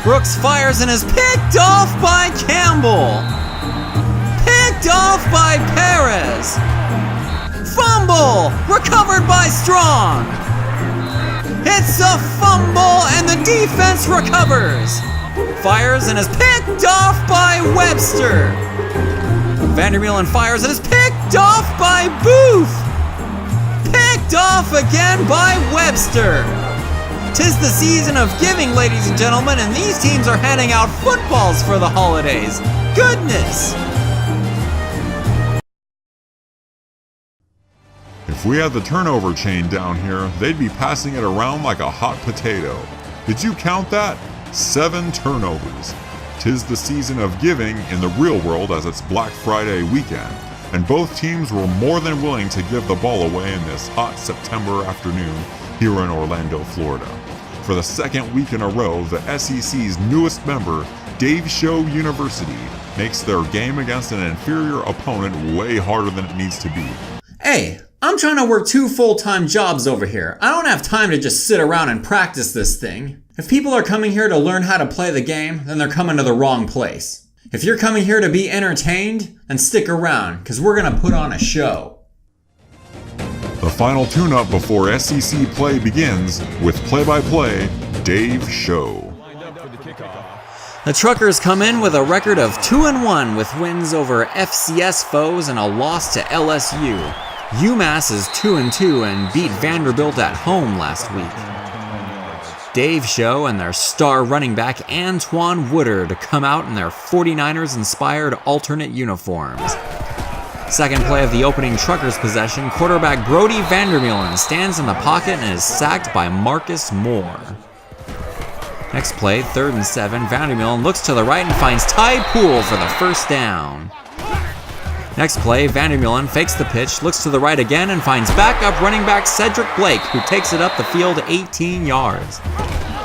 Brooks fires and is picked off by Campbell. Picked off by Perez. Fumble! Recovered by Strong. It's a fumble and the defense recovers. Fires and is picked off by Webster. Vandermeulen fires and is picked off by Booth. Picked off again by Webster. 'Tis the season of giving, ladies and gentlemen, and these teams are handing out footballs for the holidays. Goodness! If we had the turnover chain down here, they'd be passing it around like a hot potato. Did you count that? 7 turnovers. 'Tis the season of giving in the real world as it's Black Friday weekend, and both teams were more than willing to give the ball away in this hot September afternoon here in Orlando, Florida. For the second week in a row, the SEC's newest member, Dave Show University, makes their game against an inferior opponent way harder than it needs to be. Hey, I'm trying to work 2 full-time jobs over here. I don't have time to just sit around and practice this thing. If people are coming here to learn how to play the game, then they're coming to the wrong place. If you're coming here to be entertained, then stick around, because we're going to put on a show. The final tune-up before SEC play begins with play-by-play Dave Show. The Truckers come in with a record of 2-1 with wins over FCS foes and a loss to LSU. UMass is 2-2 and beat Vanderbilt at home last week. Dave Show and their star running back Antoine Woodard come out in their 49ers-inspired alternate uniforms. Second play of the opening Truckers possession, quarterback Brody Vandermeulen stands in the pocket and is sacked by Marcus Moore. Next play, 3rd and 7, Vandermeulen looks to the right and finds Ty Poole for the first down. Next play, Vandermeulen fakes the pitch, looks to the right again, and finds backup running back Cedric Blake, who takes it up the field 18 yards.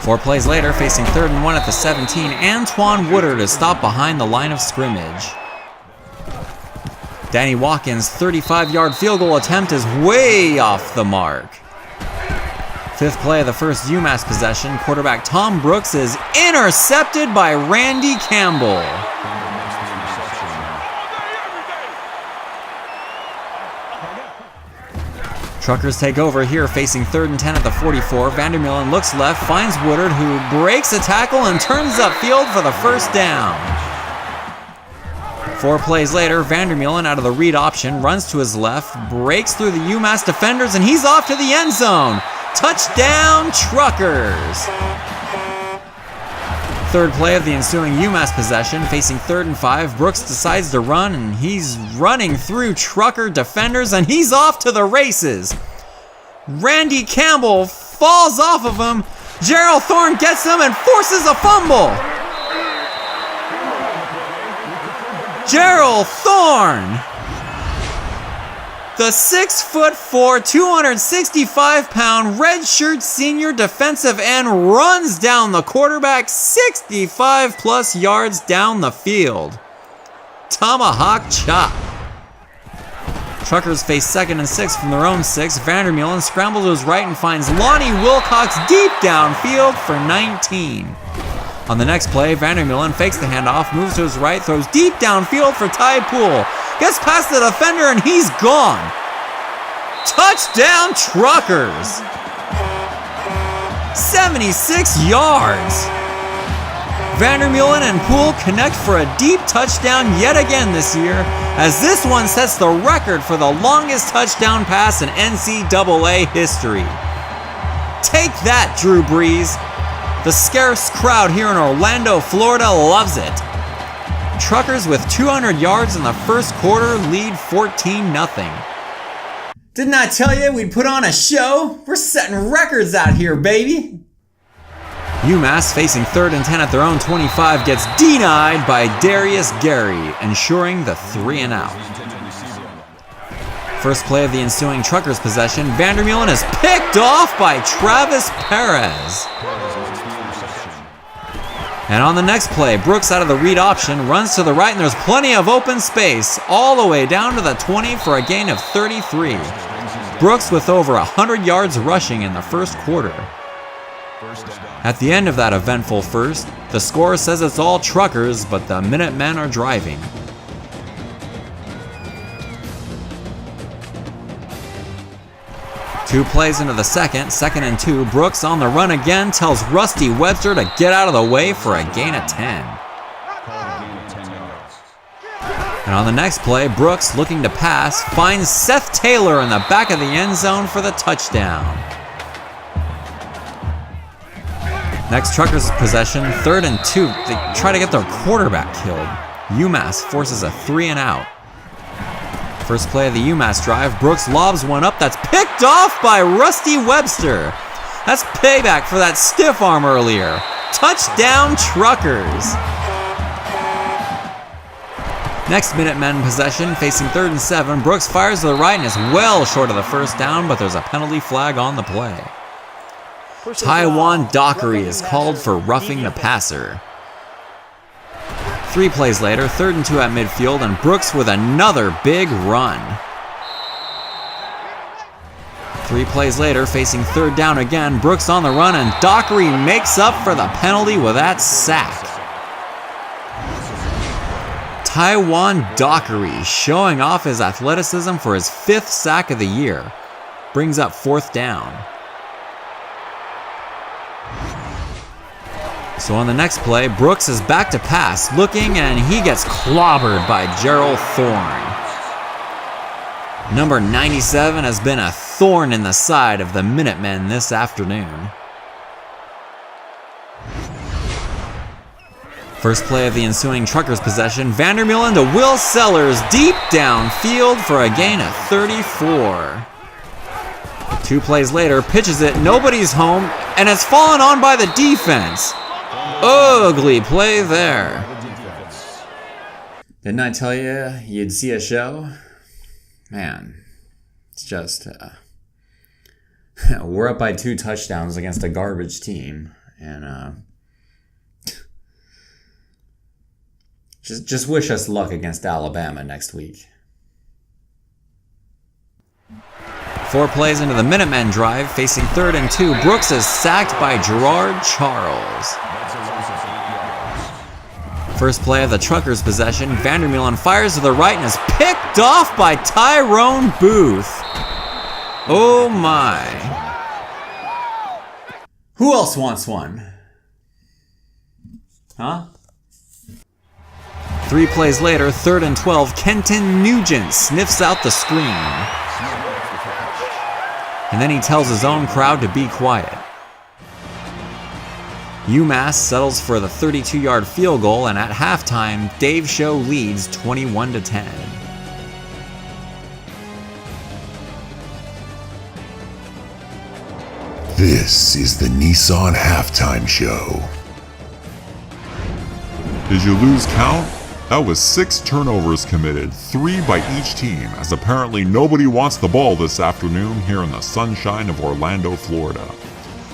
4 plays later, facing 3rd and 1 at the 17, Antoine Woodard is stopped behind the line of scrimmage. Danny Watkins' 35-yard field goal attempt is way off the mark. 5th play of the first UMass possession, quarterback Tom Brooks is intercepted by Randy Campbell. Truckers take over here, facing 3rd and 10 at the 44. Vandermeulen looks left, finds Woodard, who breaks a tackle and turns upfield for the first down. 4 plays later, Vandermeulen out of the read option runs to his left, breaks through the UMass defenders, and he's off to the end zone. Touchdown, Truckers! 3rd play of the ensuing UMass possession, facing 3rd and 5, Brooks decides to run, and he's running through Trucker defenders, and he's off to the races. Randy Campbell falls off of him. Gerald Thorne gets him and forces a fumble. Gerald Thorne, the 6'4", 265-pound redshirt senior defensive end, runs down the quarterback 65-plus yards down the field. Tomahawk chop. Truckers face 2nd and 6 from their own 6. Vandermeulen scrambles to his right and finds Lonnie Wilcox deep downfield for 19. On the next play, Vandermeulen fakes the handoff, moves to his right, throws deep downfield for Ty Poole. Gets past the defender and he's gone. Touchdown, Truckers! 76 yards. Vandermeulen and Poole connect for a deep touchdown yet again this year, as this one sets the record for the longest touchdown pass in NCAA history. Take that, Drew Brees. The scarce crowd here in Orlando, Florida loves it. Truckers with 200 yards in the first quarter lead 14-0. Didn't I tell you we'd put on a show? We're setting records out here, baby. UMass, facing 3rd and 10 at their own 25, gets denied by Darius Gary, ensuring the 3 and out. First play of the ensuing Truckers possession, Vandermeulen is picked off by Travis Perez. And on the next play, Brooks out of the read option runs to the right, and there's plenty of open space all the way down to the 20 for a gain of 33. Brooks with over 100 yards rushing in the first quarter. At the end of that eventful first, the score says it's all Truckers, but the Minutemen are driving. Two plays into the second and 2, Brooks on the run again tells Rusty Webster to get out of the way for a gain of 10. And on the next play, Brooks, looking to pass, finds Seth Taylor in the back of the end zone for the touchdown. Next Truckers possession, 3rd and 2. They try to get their quarterback killed. UMass forces a 3-and-out. First play of the UMass drive, Brooks lobs one up that's picked off by Rusty Webster. That's payback for that stiff arm earlier. Touchdown Truckers. Next Minutemen possession, facing 3rd and 7, Brooks fires to the right and is well short of the first down, but there's a penalty flag on the play. Taiwan Dockery is called for roughing the passer. 3 plays later, 3rd and 2 at midfield, and Brooks with another big run. 3 plays later, facing 3rd down again, Brooks on the run, and Dockery makes up for the penalty with that sack. Taiwan Dockery showing off his athleticism for his 5th sack of the year. Brings up 4th down. So on the next play, Brooks is back to pass, looking, and he gets clobbered by Gerald Thorne. Number 97 has been a thorn in the side of the Minutemen this afternoon. First play of the ensuing Truckers possession, Vandermeulen to Will Sellers deep downfield for a gain of 34. 2 plays later, pitches it, nobody's home, and it's fallen on by the defense. Ugly play there. Didn't I tell you you'd see a show? Man, it's just, we're up by 2 touchdowns against a garbage team, and just wish us luck against Alabama next week. 4 plays into the Minutemen drive, facing 3rd and 2, Brooks is sacked by Gerard Charles. First play of the Truckers possession, Vandermeulen fires to the right and is picked off by Tyrone Booth. Oh my. Who else wants one? Huh? 3 plays later, 3rd and 12, Kenton Nugent sniffs out the screen. And then he tells his own crowd to be quiet. UMass settles for the 32-yard field goal, and at halftime, Dave Show leads 21-10. This is the Nissan Halftime Show. Did you lose count? That was 6 turnovers committed, 3 by each team, as apparently nobody wants the ball this afternoon here in the sunshine of Orlando, Florida.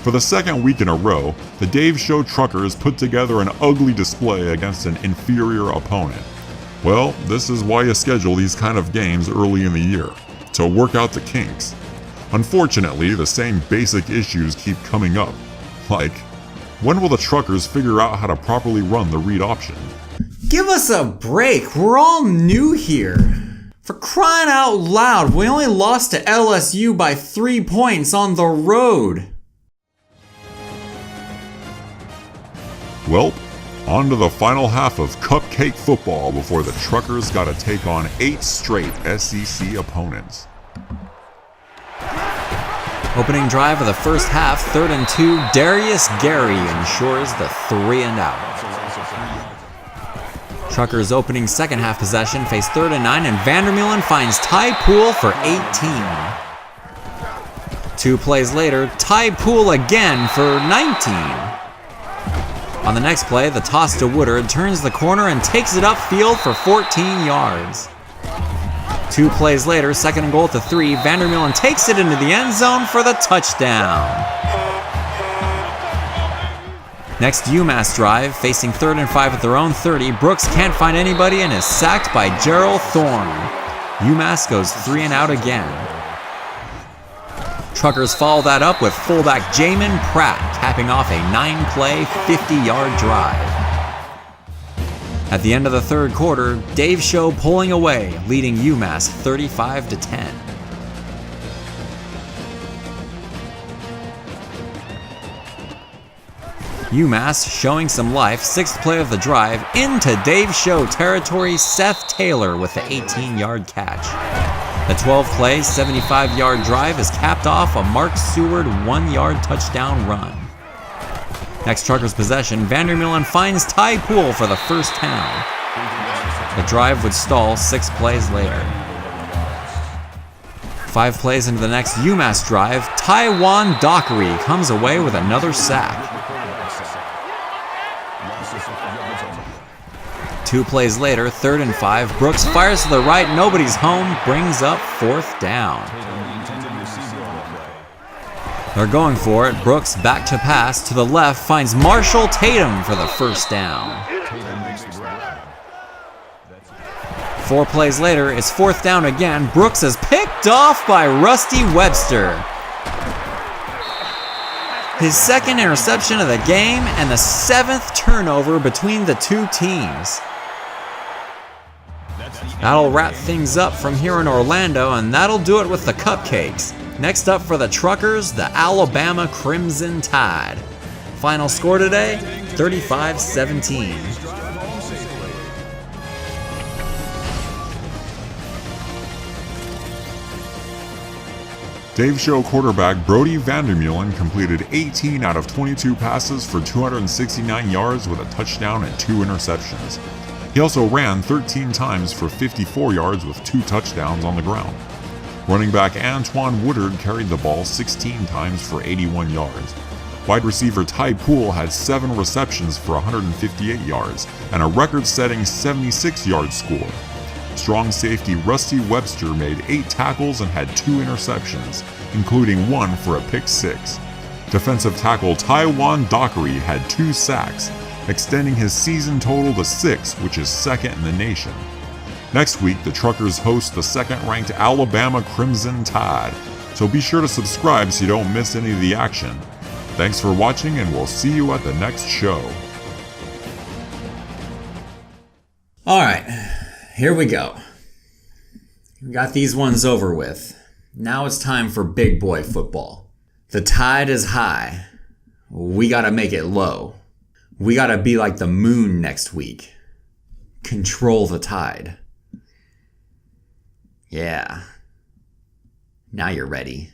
For the 2nd week in a row, the Dave Show Truckers put together an ugly display against an inferior opponent. Well, this is why you schedule these kind of games early in the year, to work out the kinks. Unfortunately, the same basic issues keep coming up. Like, when will the Truckers figure out how to properly run the read option? Give us a break, we're all new here. For crying out loud, we only lost to LSU by 3 points on the road. Welp, on to the final half of cupcake football before the Truckers gotta take on 8 straight SEC opponents. Opening drive of the first half, 3rd and 2, Darius Gary ensures the 3-and-out. Truckers opening 2nd half possession face 3rd and 9, and Vandermeulen finds Ty Poole for 18. 2 plays later, Ty Poole again for 19. On the next play, the toss to Woodard turns the corner and takes it upfield for 14 yards. 2 plays later, 2nd and goal to 3, Vandermeulen takes it into the end zone for the touchdown. Next UMass drive, facing 3rd and 5 at their own 30, Brooks can't find anybody and is sacked by Gerald Thorne. UMass goes 3-and-out again. Truckers follow that up with fullback Jamin Pratt capping off a 9-play, 50-yard drive. At the end of the third quarter, Dave Show pulling away, leading UMass 35-10. UMass showing some life, 6th play of the drive, into Dave Show territory, Seth Taylor with the 18-yard catch. The 12-play, 75-yard drive is capped off a Mark Seward 1-yard touchdown run. Next Truckers' possession, Vandermeulen finds Ty Poole for the first down. The drive would stall 6 plays later. 5 plays into the next UMass drive, Taiwan Dockery comes away with another sack. 2 plays later, 3rd and 5, Brooks fires to the right, nobody's home, brings up 4th down. They're going for it. Brooks back to pass to the left, finds Marshall Tatum for the first down. 4 plays later, it's 4th down again. Brooks is picked off by Rusty Webster. His 2nd interception of the game and the 7th turnover between the two teams. That'll wrap things up from here in Orlando, and that'll do it with the Cupcakes. Next up for the Truckers, the Alabama Crimson Tide. Final score today, 35-17. Dave Show quarterback Brody Vandermeulen completed 18 out of 22 passes for 269 yards with a touchdown and 2 interceptions. He also ran 13 times for 54 yards with 2 touchdowns on the ground. Running back Antoine Woodard carried the ball 16 times for 81 yards. Wide receiver Ty Poole had 7 receptions for 158 yards and a record-setting 76-yard score. Strong safety Rusty Webster made 8 tackles and had 2 interceptions, including 1 for a pick 6. Defensive tackle Taiwan Dockery had 2 sacks, extending his season total to 6, which is 2nd in the nation. Next week, the Truckers host the 2nd-ranked Alabama Crimson Tide, so be sure to subscribe so you don't miss any of the action. Thanks for watching, and we'll see you at the next show. Alright, here we go. We got these ones over with. Now it's time for big boy football. The tide is high. We gotta make it low. We gotta be like the moon next week. Control the tide. Yeah. Now you're ready.